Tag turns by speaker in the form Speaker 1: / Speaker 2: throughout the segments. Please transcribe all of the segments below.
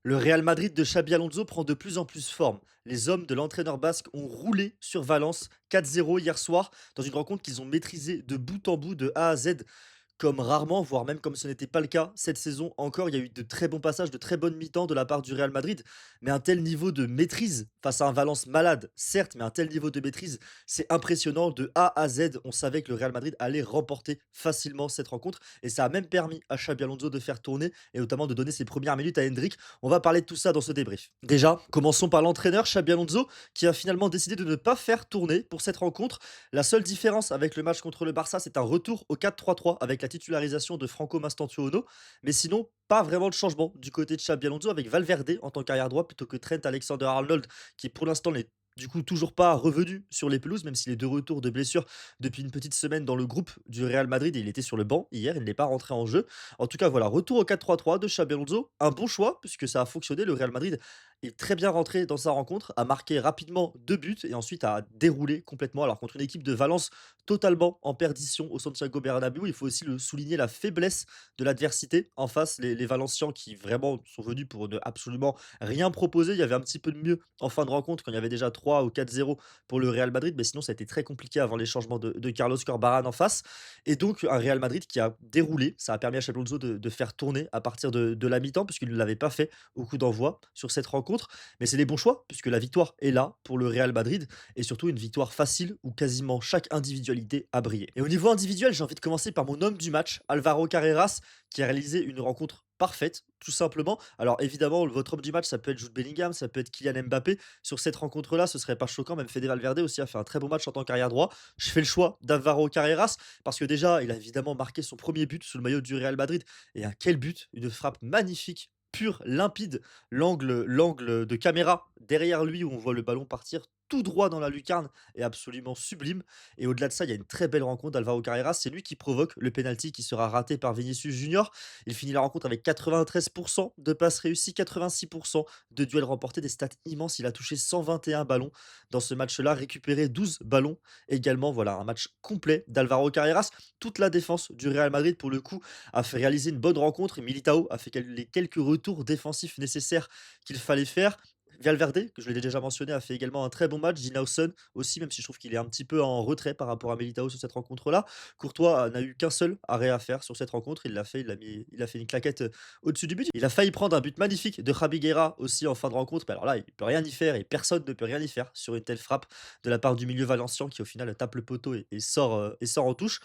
Speaker 1: Le Real Madrid de Xabi Alonso prend de plus en plus forme. Les hommes de l'entraîneur basque ont roulé sur Valence 4-0 hier soir dans une rencontre qu'ils ont maîtrisée de bout en bout, de A à Z, comme rarement, voire même comme ce n'était pas le cas cette saison encore. Il y a eu de très bons passages, de très bonnes mi-temps de la part du Real Madrid, mais un tel niveau de maîtrise face à un Valence malade, certes, mais un tel niveau de maîtrise, c'est impressionnant. De A à Z, on savait que le Real Madrid allait remporter facilement cette rencontre, et ça a même permis à Xabi Alonso de faire tourner, et notamment de donner ses premières minutes à Hendrik. On va parler de tout ça dans ce débrief. Déjà, commençons par l'entraîneur Xabi Alonso, qui a finalement décidé de ne pas faire tourner pour cette rencontre. La seule différence avec le match contre le Barça, c'est un retour au 4-3-3 avec la titularisation de Franco Mastantuono. Mais sinon, pas vraiment de changement du côté de Xabi Alonso, avec Valverde en tant qu'arrière droit plutôt que Trent Alexander-Arnold, qui pour l'instant n'est du coup toujours pas revenu sur les pelouses, même s'il est de retour de blessure depuis une petite semaine dans le groupe du Real Madrid, et il était sur le banc hier, il n'est pas rentré en jeu. En tout cas, voilà, retour au 4-3-3 de Xabi Alonso, un bon choix puisque ça a fonctionné. Le Real Madrid est très bien rentré dans sa rencontre, a marqué rapidement 2 buts et ensuite a déroulé complètement. Alors contre une équipe de Valence totalement en perdition au Santiago Bernabéu, il faut aussi le souligner, la faiblesse de l'adversité en face, les Valencians qui vraiment sont venus pour ne absolument rien proposer. Il y avait un petit peu de mieux en fin de rencontre quand il y avait déjà 3 ou 4-0 pour le Real Madrid, mais sinon ça a été très compliqué avant les changements de Carlos Corbaran en face. Et donc un Real Madrid qui a déroulé, ça a permis à Xabi Alonso de faire tourner à partir de la mi-temps, puisqu'il ne l'avait pas fait au coup d'envoi sur cette rencontre. Mais c'est des bons choix, puisque la victoire est là pour le Real Madrid, et surtout une victoire facile où quasiment chaque individualité a brillé. Et au niveau individuel, j'ai envie de commencer par mon homme du match, Alvaro Carreras, qui a réalisé une rencontre parfaite, tout simplement. Alors évidemment, votre homme du match, ça peut être Jude Bellingham, ça peut être Kylian Mbappé. Sur cette rencontre-là, ce serait pas choquant. Même Fede Valverde aussi a fait un très bon match en tant qu'arrière droit. Je fais le choix d'Alvaro Carreras parce que déjà, il a évidemment marqué son premier but sous le maillot du Real Madrid. Et un quel but! Une frappe magnifique, pure, limpide. L'angle de caméra derrière lui où on voit le ballon partir tout droit dans la lucarne est absolument sublime. Et au-delà de ça, il y a une très belle rencontre d'Alvaro Carreras. C'est lui qui provoque le penalty qui sera raté par Vinicius Junior. Il finit la rencontre avec 93% de passes réussies, 86% de duels remportés, des stats immenses. Il a touché 121 ballons dans ce match-là, récupéré 12 ballons également. Voilà, un match complet d'Alvaro Carreras. Toute la défense du Real Madrid, pour le coup, a fait réaliser une bonne rencontre. Et Militao a fait les quelques retours défensifs nécessaires qu'il fallait faire. Valverde, que je l'ai déjà mentionné, a fait également un très bon match. Dinauson aussi, même si je trouve qu'il est un petit peu en retrait par rapport à Militao sur cette rencontre-là. Courtois n'a eu qu'un seul arrêt à faire sur cette rencontre. Il l'a fait, il a fait une claquette au-dessus du but. Il a failli prendre un but magnifique de Javi Guerra aussi en fin de rencontre. Mais alors là, il ne peut rien y faire et personne ne peut rien y faire sur une telle frappe de la part du milieu valencien qui au final tape le poteau et sort en touche.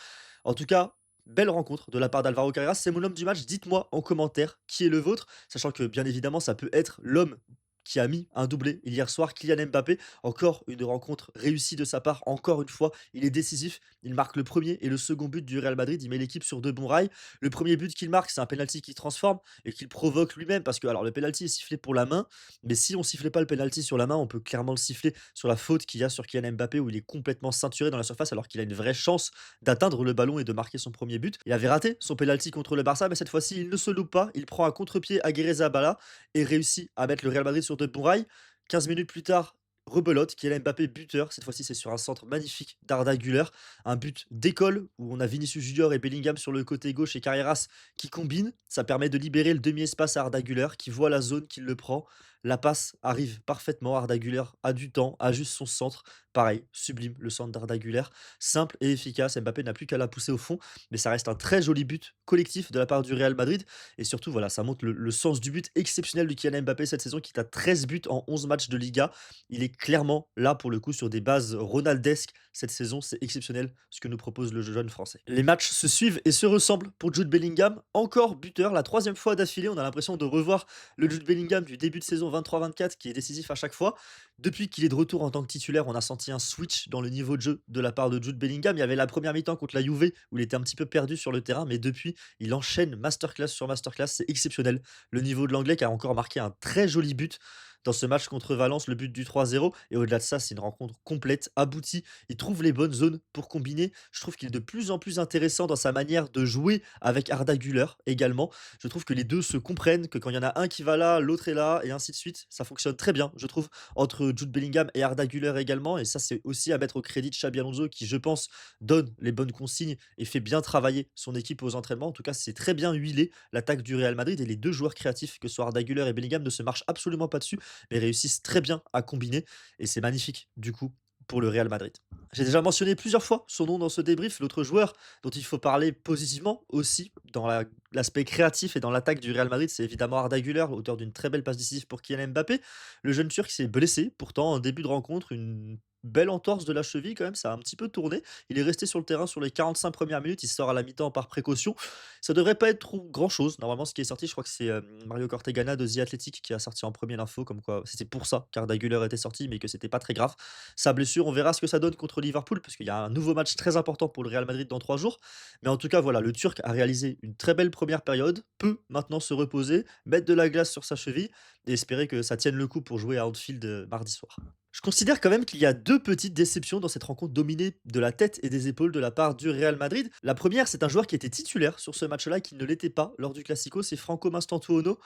Speaker 1: En tout cas, belle rencontre de la part d'Alvaro Carreras. C'est mon homme du match. Dites-moi en commentaire qui est le vôtre, sachant que bien évidemment, ça peut être l'homme qui a mis un doublé hier soir, Kylian Mbappé. Encore une rencontre réussie de sa part, encore une fois, il est décisif. Il marque le premier et le second but du Real Madrid, il met l'équipe sur de bons rails. Le premier but qu'il marque, c'est un penalty qu'il transforme et qu'il provoque lui-même, parce que alors le penalty est sifflé pour la main, mais si on sifflait pas le penalty sur la main, on peut clairement le siffler sur la faute qu'il y a sur Kylian Mbappé, où il est complètement ceinturé dans la surface alors qu'il a une vraie chance d'atteindre le ballon et de marquer son premier but. Il avait raté son penalty contre le Barça, mais cette fois-ci, il ne se loupe pas. Il prend un contre-pied à Zabala et réussit à mettre le Real Madrid sur de bons rails. 15 minutes plus tard, rebelote, Kylian Mbappé buteur. Cette fois-ci, c'est sur un centre magnifique d'Arda Güler. Un but d'école où on a Vinicius Junior et Bellingham sur le côté gauche et Carreras qui combinent. Ça permet de libérer le demi-espace à Arda Güler qui voit la zone, qui le prend. La passe arrive parfaitement. Arda Güler a du temps, a juste son centre. Pareil, sublime le centre d'Arda Güler. Simple et efficace. Mbappé n'a plus qu'à la pousser au fond. Mais ça reste un très joli but collectif de la part du Real Madrid. Et surtout, voilà, ça montre le sens du but exceptionnel de Kylian Mbappé cette saison, qui est à 13 buts en 11 matchs de Liga. Il est clairement là pour le coup sur des bases ronaldesques cette saison. C'est exceptionnel ce que nous propose le jeune français. Les matchs se suivent et se ressemblent pour Jude Bellingham. Encore buteur, la troisième fois d'affilée. On a l'impression de revoir le Jude Bellingham du début de saison 23-24 qui est décisif à chaque fois. Depuis qu'il est de retour en tant que titulaire, on a senti un switch dans le niveau de jeu de la part de Jude Bellingham. Il y avait la première mi-temps contre la Juve où il était un petit peu perdu sur le terrain, mais depuis, il enchaîne masterclass sur masterclass. C'est exceptionnel. Le niveau de l'anglais qui a encore marqué un très joli but dans ce match contre Valence, le but du 3-0 et au-delà de ça, c'est une rencontre complète, aboutie. Il trouve les bonnes zones pour combiner. Je trouve qu'il est de plus en plus intéressant dans sa manière de jouer avec Arda Güler également. Je trouve que les 2 se comprennent, que quand il y en a un qui va là, l'autre est là et ainsi de suite. Ça fonctionne très bien, je trouve, entre Jude Bellingham et Arda Güler également et ça, c'est aussi à mettre au crédit de Xabi Alonso qui, je pense, donne les bonnes consignes et fait bien travailler son équipe aux entraînements. En tout cas, c'est très bien huilé l'attaque du Real Madrid et les 2 joueurs créatifs, que ce soit Arda Güler et Bellingham, ne se marchent absolument pas dessus, mais réussissent très bien à combiner et c'est magnifique, du coup, pour le Real Madrid. J'ai déjà mentionné plusieurs fois son nom dans ce débrief. L'autre joueur dont il faut parler positivement aussi dans l'aspect créatif et dans l'attaque du Real Madrid, c'est évidemment Arda Güler, auteur d'une très belle passe décisive pour Kylian Mbappé. Le jeune Turc s'est blessé, pourtant en début de rencontre, une belle entorse de la cheville quand même, ça a un petit peu tourné. Il est resté sur le terrain sur les 45 premières minutes, il sort à la mi-temps par précaution. Ça devrait pas être trop grand-chose. Normalement, ce qui est sorti, je crois que c'est Mario Cortegana de The Athletic qui a sorti en premier l'info, comme quoi c'était pour ça qu'Arda Güler était sorti, mais que c'était pas très grave. Sa blessure, on verra ce que ça donne contre Liverpool, parce qu'il y a un nouveau match très important pour le Real Madrid dans 3 jours. Mais en tout cas, voilà, le Turc a réalisé une très belle première période, peut maintenant se reposer, mettre de la glace sur sa cheville et espérer que ça tienne le coup pour jouer à Anfield mardi soir. Je considère quand même qu'il y a 2 petites déceptions dans cette rencontre dominée de la tête et des épaules de la part du Real Madrid. La première, c'est un joueur qui était titulaire sur ce match-là et qui ne l'était pas lors du Classico, c'est Franco Mastantuono.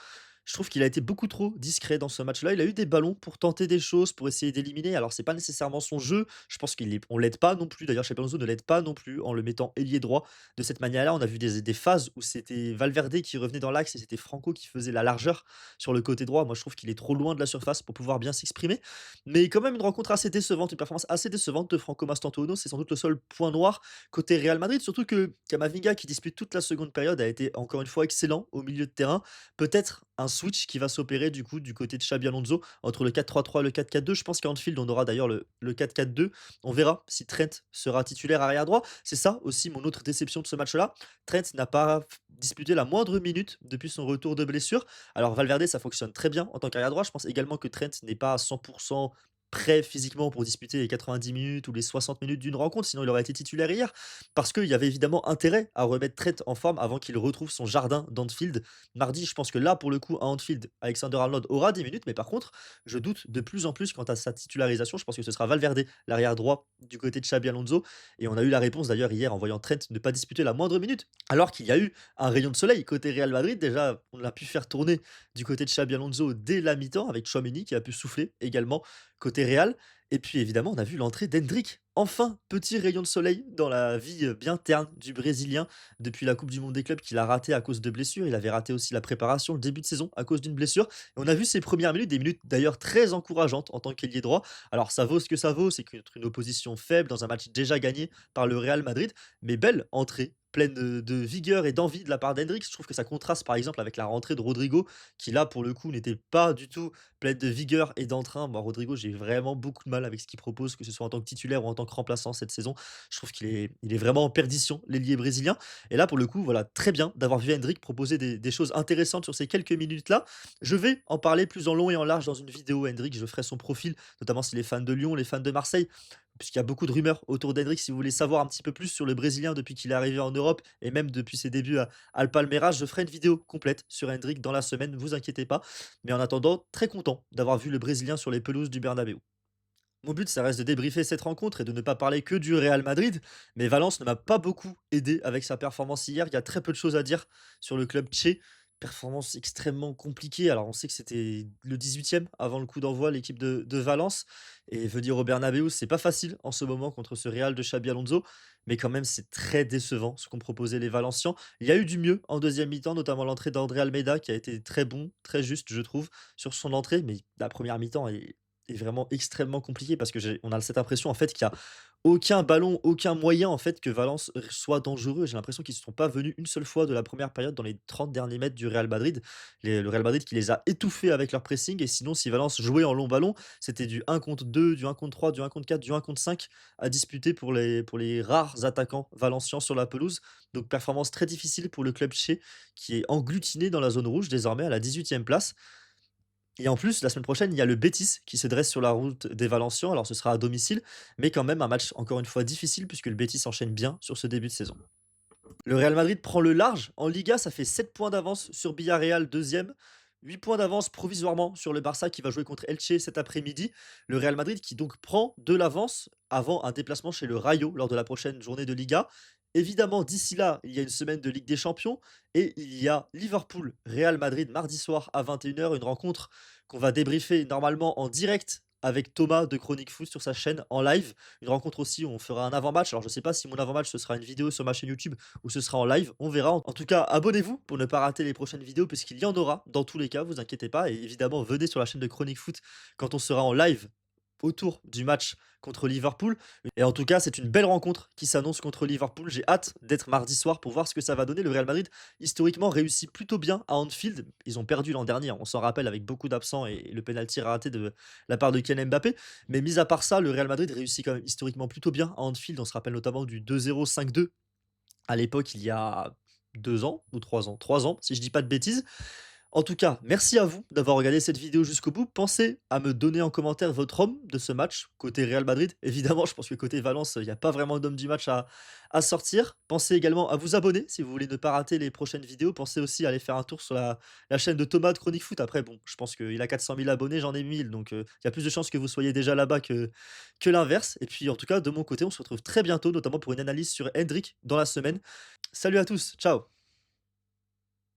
Speaker 1: Je trouve qu'il a été beaucoup trop discret dans ce match-là. Il a eu des ballons pour tenter des choses, pour essayer d'éliminer. Alors, c'est pas nécessairement son jeu. Je pense qu'on l'aide pas non plus. D'ailleurs, Xabi Alonso ne l'aide pas non plus en le mettant ailier droit de cette manière-là. On a vu des phases où c'était Valverde qui revenait dans l'axe et c'était Franco qui faisait la largeur sur le côté droit. Moi, je trouve qu'il est trop loin de la surface pour pouvoir bien s'exprimer. Mais quand même une rencontre assez décevante, une performance assez décevante de Franco Mastantuono. C'est sans doute le seul point noir côté Real Madrid. Surtout que Camavinga, qui dispute toute la seconde période, a été encore une fois excellent au milieu de terrain. Peut-être un switch qui va s'opérer du coup du côté de Xabi Alonso entre le 4-3-3 et le 4-4-2. Je pense qu'à Anfield, on aura d'ailleurs le 4-4-2. On verra si Trent sera titulaire arrière droit. C'est ça aussi mon autre déception de ce match-là. Trent n'a pas disputé la moindre minute depuis son retour de blessure. Alors Valverde, ça fonctionne très bien en tant qu'arrière droit. Je pense également que Trent n'est pas à 100% prêt physiquement pour disputer les 90 minutes ou les 60 minutes d'une rencontre, sinon il aurait été titulaire hier, parce qu'il y avait évidemment intérêt à remettre Trent en forme avant qu'il retrouve son jardin d'Anfield mardi. Je pense que là, pour le coup, à Anfield, Alexander-Arnold aura des minutes, mais par contre, je doute de plus en plus quant à sa titularisation. Je pense que ce sera Valverde, l'arrière droit du côté de Xabi Alonso, et on a eu la réponse d'ailleurs hier en voyant Trent ne pas disputer la moindre minute, alors qu'il y a eu un rayon de soleil côté Real Madrid. Déjà, on l'a pu faire tourner du côté de Xabi Alonso dès la mi-temps avec Tchouaméni qui a pu souffler également côté Real. Et puis évidemment, on a vu l'entrée d'Hendrick. Enfin, petit rayon de soleil dans la vie bien terne du Brésilien depuis la Coupe du Monde des clubs qu'il a raté à cause de blessures. Il avait raté aussi la préparation, le début de saison à cause d'une blessure. Et on a vu ses premières minutes, des minutes d'ailleurs très encourageantes en tant qu'ailier droit. Alors ça vaut ce que ça vaut, c'est contre une opposition faible dans un match déjà gagné par le Real Madrid. Mais belle entrée, pleine de vigueur et d'envie de la part d'Hendrick. Je trouve que ça contraste par exemple avec la rentrée de Rodrigo, qui là pour le coup n'était pas du tout pleine de vigueur et d'entrain. Moi, Rodrigo, j'ai vraiment beaucoup de mal avec ce qu'il propose, que ce soit en tant que titulaire ou en tant que remplaçant cette saison. Je trouve qu'il est vraiment en perdition, l'ailier brésilien. Et là, pour le coup, voilà, très bien d'avoir vu Hendrick proposer des choses intéressantes sur ces quelques minutes-là. Je vais en parler plus en long et en large dans une vidéo, Hendrick. Je ferai son profil, notamment si les fans de Lyon, les fans de Marseille, puisqu'il y a beaucoup de rumeurs autour d'Hendrick. Si vous voulez savoir un petit peu plus sur le Brésilien depuis qu'il est arrivé en Europe et même depuis ses débuts à Palmeiras, je ferai une vidéo complète sur Hendrick dans la semaine, ne vous inquiétez pas. Mais en attendant, très content d'avoir vu le Brésilien sur les pelouses du Bernabéu. Mon but, ça reste de débriefer cette rencontre et de ne pas parler que du Real Madrid, mais Valence ne m'a pas beaucoup aidé avec sa performance hier. Il y a très peu de choses à dire sur le club tché. Performance extrêmement compliquée. Alors, on sait que c'était le 18e avant le coup d'envoi, l'équipe de Valence. Et venir au Bernabéu, c'est pas facile en ce moment contre ce Real de Xabi Alonso. Mais quand même, c'est très décevant ce qu'ont proposé les Valencians. Il y a eu du mieux en deuxième mi-temps, notamment l'entrée d'André Almeida qui a été très bon, très juste, je trouve, sur son entrée. Mais la première mi-temps est vraiment extrêmement compliquée parce que on a cette impression en fait qu'il y a aucun ballon, aucun moyen en fait que Valence soit dangereux. J'ai l'impression qu'ils ne sont pas venus une seule fois de la première période dans les 30 derniers mètres du Real Madrid. Le Real Madrid qui les a étouffés avec leur pressing et sinon si Valence jouait en long ballon, c'était du 1 contre 2, du 1 contre 3, du 1 contre 4, du 1 contre 5 à disputer pour les rares attaquants valencians sur la pelouse. Donc performance très difficile pour le club tché qui est engloutiné dans la zone rouge désormais à la 18e place. Et en plus, la semaine prochaine, il y a le Betis qui se dresse sur la route des Valencians. Alors, ce sera à domicile, mais quand même un match encore une fois difficile puisque le Betis enchaîne bien sur ce début de saison. Le Real Madrid prend le large en Liga, ça fait 7 points d'avance sur Villarreal, deuxième. 8 points d'avance provisoirement sur le Barça qui va jouer contre Elche cet après-midi. Le Real Madrid qui donc prend de l'avance avant un déplacement chez le Rayo lors de la prochaine journée de Liga. Évidemment, d'ici là, il y a une semaine de Ligue des Champions et il y a Liverpool-Real Madrid mardi soir à 21 h, une rencontre qu'on va débriefer normalement en direct avec Thomas de Chronique Foot sur sa chaîne en live. Une rencontre aussi où on fera un avant-match. Alors je ne sais pas si mon avant-match ce sera une vidéo sur ma chaîne YouTube ou ce sera en live, on verra. En tout cas, abonnez-vous pour ne pas rater les prochaines vidéos puisqu'il y en aura dans tous les cas, vous inquiétez pas. Et évidemment, venez sur la chaîne de Chronique Foot quand on sera en live autour du match contre Liverpool. Et en tout cas, c'est une belle rencontre qui s'annonce contre Liverpool. J'ai hâte d'être mardi soir pour voir ce que ça va donner. Le Real Madrid, historiquement, réussit plutôt bien à Anfield. Ils ont perdu l'an dernier, on s'en rappelle, avec beaucoup d'absents et le penalty raté de la part de Kylian Mbappé. Mais mis à part ça, le Real Madrid réussit quand même historiquement plutôt bien à Anfield. On se rappelle notamment du 2-0, 5-2 à l'époque, il y a 2 ans ou 3 ans, 3 ans, si je dis pas de bêtises. En tout cas, merci à vous d'avoir regardé cette vidéo jusqu'au bout. Pensez à me donner en commentaire votre homme de ce match, côté Real Madrid. Évidemment, je pense que côté Valence, il n'y a pas vraiment d'homme du match à sortir. Pensez également à vous abonner si vous voulez ne pas rater les prochaines vidéos. Pensez aussi à aller faire un tour sur la chaîne de Thomas de Chronique Foot. Après, bon, je pense qu'il a 400 000 abonnés, j'en ai 1000. Donc, il y a plus de chances que vous soyez déjà là-bas que l'inverse. Et puis, en tout cas, de mon côté, on se retrouve très bientôt, notamment pour une analyse sur Hendrik dans la semaine. Salut à tous, ciao.